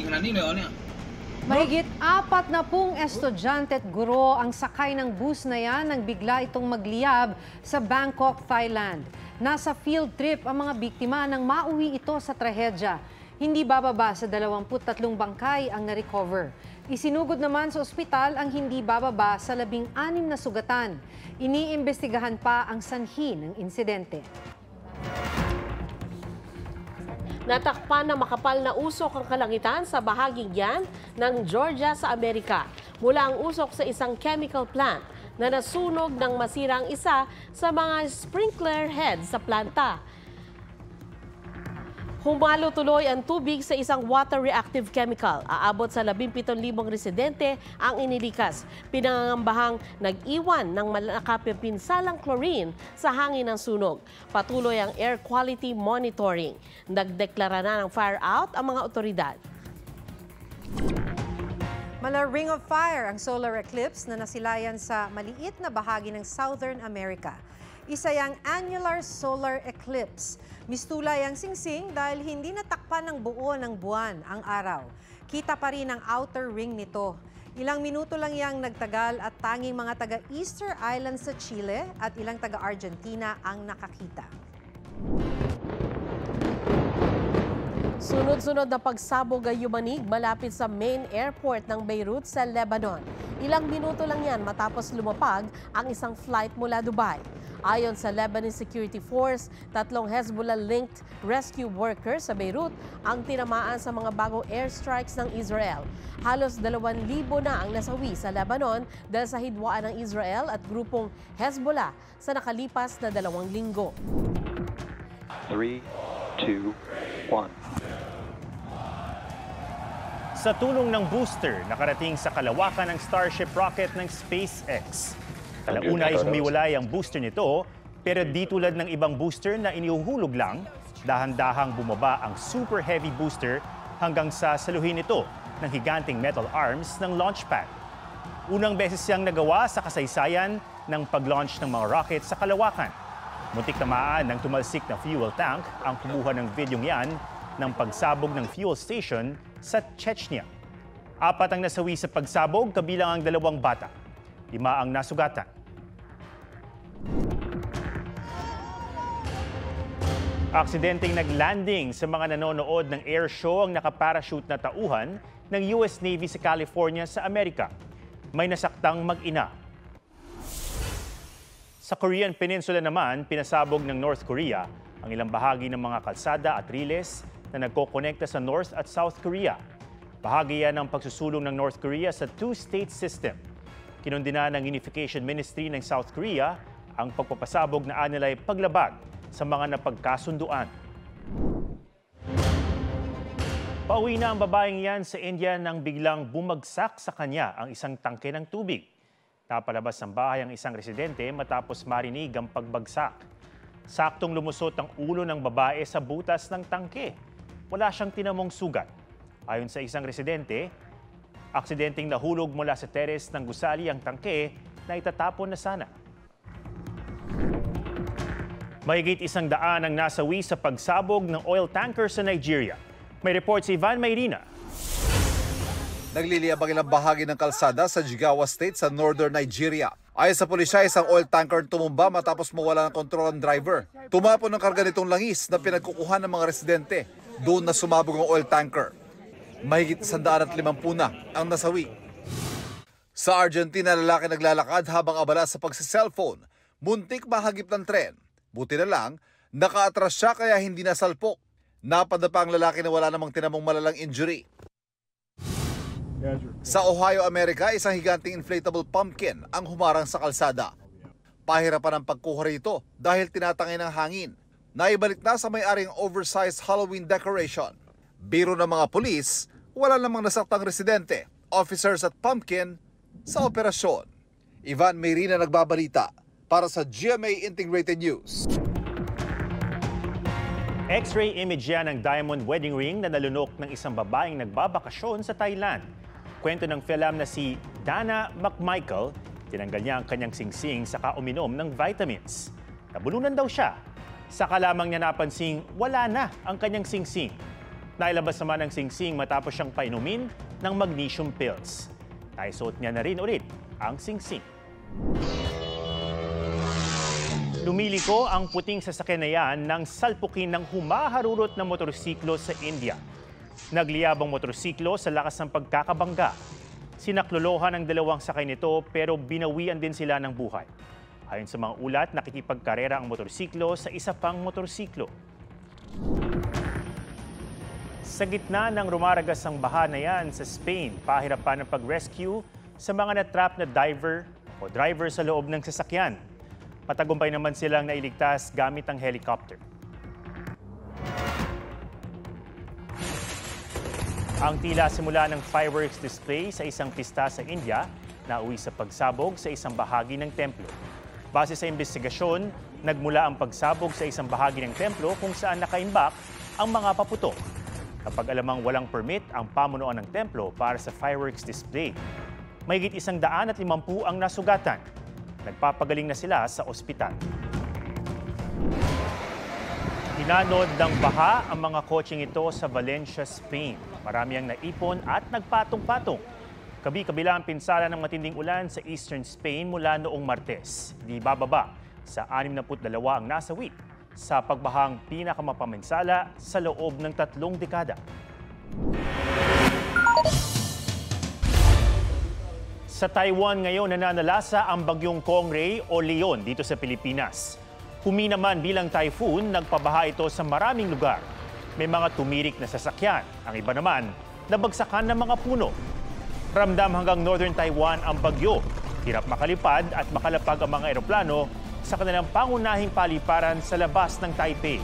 ขนาดนี้เลยเหรอเนี่ย Mahigit 40 estudyante at guro ang sakay ng bus na yan nang bigla itong magliyab sa Bangkok, Thailand. Nasa field trip ang mga biktima nang mauwi ito sa trahedya. Hindi bababa sa 23 bangkay ang na-recover. Isinugod naman sa ospital ang hindi bababa sa 16 na sugatan. Iniimbestigahan pa ang sanhi ng insidente. Natakpan na makapal na usok ang kalangitan sa bahaging yan ng Georgia sa Amerika. Mula ang usok sa isang chemical plant na nasunog ng masirang isa sa mga sprinkler head sa planta. Humalo tuloy ang tubig sa isang water-reactive chemical. Aabot sa 17,000 residente ang inilikas. Pinangangambahang nag-iwan ng malakapipinsalang chlorine sa hangin ng sunog. Patuloy ang air quality monitoring. Nagdeklara na ng fire out ang mga otoridad. Mala Ring of Fire ang solar eclipse na nasilayan sa maliit na bahagi ng Southern America. Isa yang annular solar eclipse. Mistulay ang singsing dahil hindi natakpan ng buo ng buwan ang araw. Kita pa rin ang outer ring nito. Ilang minuto lang yang nagtagal at tanging mga taga-Easter Island sa Chile at ilang taga-Argentina ang nakakita. Sunod-sunod na pagsabog ay yumanig malapit sa main airport ng Beirut sa Lebanon. Ilang minuto lang yan matapos lumapag ang isang flight mula Dubai. Ayon sa Lebanese Security Force, 3 Hezbollah-linked rescue workers sa Beirut ang tinamaan sa mga bagong airstrikes ng Israel. Halos 2,000 na ang nasawi sa Lebanon dahil sa hidwaan ng Israel at grupong Hezbollah sa nakalipas na 2 linggo. 3, 2, 1. Sa tulong ng booster, nakarating sa kalawakan ng Starship rocket ng SpaceX. Kalauna ay humiwalay ang booster nito, pero di tulad ng ibang booster na inihuhulog lang, dahan-dahang bumaba ang super heavy booster hanggang sa saluhin ito ng higanting metal arms ng launch pad. Unang beses siyang nagawa sa kasaysayan ng pag-launch ng mga rocket sa kalawakan. Muntik tamaan ng tumalsik na fuel tank ang kumuha ng videong yan ng pagsabog ng fuel station sa Chechnya. 4 ang nasawi sa pagsabog, kabilang ang 2 bata. 5 ang nasugatan. Aksidenteng naglanding sa mga nanonood ng air show ang nakaparachute na tauhan ng US Navy sa California sa Amerika. May nasaktang mag-ina. Sa Korean Peninsula naman, pinasabog ng North Korea ang ilang bahagi ng mga kalsada at riles na nagkokonekta sa North at South Korea. Bahagi yan ng pagsusulong ng North Korea sa two-state system. Kinundina ng Unification Ministry ng South Korea ang pagpapasabog na anilay paglabag sa mga napagkasunduan. Pauwi na ang babaeng yan sa India nang biglang bumagsak sa kanya ang isang tangke ng tubig. Napalabas ng bahay ang isang residente matapos marinig ang pagbagsak. Saktong lumusot ang ulo ng babae sa butas ng tangke. Wala siyang tinamong sugat. Ayon sa isang residente, aksidenteng nahulog mula sa teres ng gusali ang tangke na itatapon na sana. Mahigit 100 ang nasawi sa pagsabog ng oil tanker sa Nigeria. May report si Ivan Mayrina. Nagliliyab ang ilang bahagi ng kalsada sa Jigawa State sa northern Nigeria. Ayon sa pulisya, isang oil tanker tumumba matapos mawala ng kontrol ang driver. Tumapon ng karga nitong langis na pinagkukuhan ng mga residente. Doon na sumabog ang oil tanker. Mahigit 150 na ang nasawi. Sa Argentina, lalaki naglalakad habang abala sa pagsa-cellphone. Muntik mahagip ng tren. Buti na lang, nakaatras siya kaya hindi nasalpok. Napadapa ang lalaki na wala namang tinamong malalang injury. Sa Ohio, Amerika, isang higanting inflatable pumpkin ang humarang sa kalsada. Pahirapan ang pagkuha rito dahil tinatangay ng hangin. Naibalik na sa may-aring oversized Halloween decoration. Biro ng mga pulis, wala namang nasaktang residente, officers at pumpkin sa operasyon. Ivan Mayrina nagbabalita para sa GMA Integrated News. X-ray image yan ng diamond wedding ring na nalunok ng isang babaeng nagbabakasyon sa Thailand. Kwento ng film na si Dana McMichael, tinanggal niya ang kanyang singsing saka uminom ng vitamins. Nabulunan daw siya. Saka lamang niya napansing wala na ang kanyang singsing. Nailabas naman ang singsing matapos siyang painumin ng magnesium pills. Naisuot niya na rin ulit ang singsing. Lumiliko ang puting sasakyan na yan nang salpukin ng humaharurot na motorsiklo sa India. Nagliyab ang motorsiklo sa lakas ng pagkakabangga. Sinaklolohan ang dalawang sakay nito pero binawian din sila ng buhay. Ayon sa mga ulat, nakikipagkarera ang motorsiklo sa isa pang motorsiklo. Sa gitna ng rumaragas ang baha na yan sa Spain, pahirapan ang pag-rescue sa mga natrap na driver sa loob ng sasakyan. Matagumpay naman silang nailigtas gamit ang helicopter. Ang tila simula ng fireworks display sa isang pista sa India nauwi sa pagsabog sa isang bahagi ng templo. Base sa investigasyon, nagmula ang pagsabog sa isang bahagi ng templo kung saan nakaimbak ang mga paputok. Kapag alamang walang permit ang pamunuan ng templo para sa fireworks display. Mahigit 150 ang nasugatan. Nagpapagaling na sila sa ospital. Hinanod ng baha ang mga kotseng ito sa Valencia, Spain. Marami ang naipon at nagpatong-patong. Kabi-kabila ang pinsala ng matinding ulan sa eastern Spain mula noong Martes. Di bababa sa 62 ang nasawi sa pagbahang pinakamapaminsala sa loob ng 3 dekada. Sa Taiwan ngayon nananalasa ang bagyong Kongray o Leon dito sa Pilipinas. Humina man bilang typhoon, nagpabaha ito sa maraming lugar. May mga tumirik na sasakyan. Ang iba naman, nabagsakan ng mga puno. Ramdam hanggang northern Taiwan ang bagyo. Hirap makalipad at makalapag ang mga eroplano sa kanilang pangunahing paliparan sa labas ng Taipei.